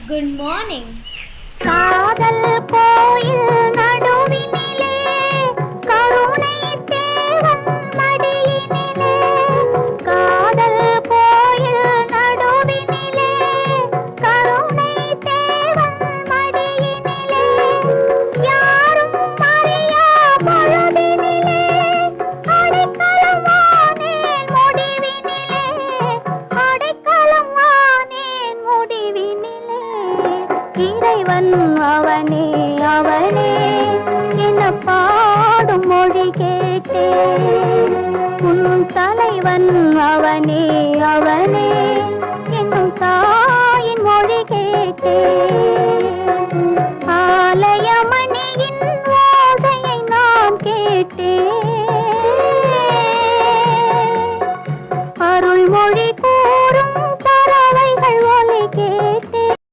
Good morning. காதல் கோயில் நடுவினிலே கருணை தேவன் மடியினிலே காதல் கோயில் நடுவினிலே கருணை தேவன் மடியினிலே யாரும் அறியா பொழுதினிலே அடைக்கலமானேன் முடிவினிலே அடைக்கலமானேன் முடிவினிலே இறைவன் அவனே அவனே என பாடும் மொழி கேட்டேன் உன் தலைவன் அவனே அவனே என்னும் தாயின் மொழி கேட்டேன்.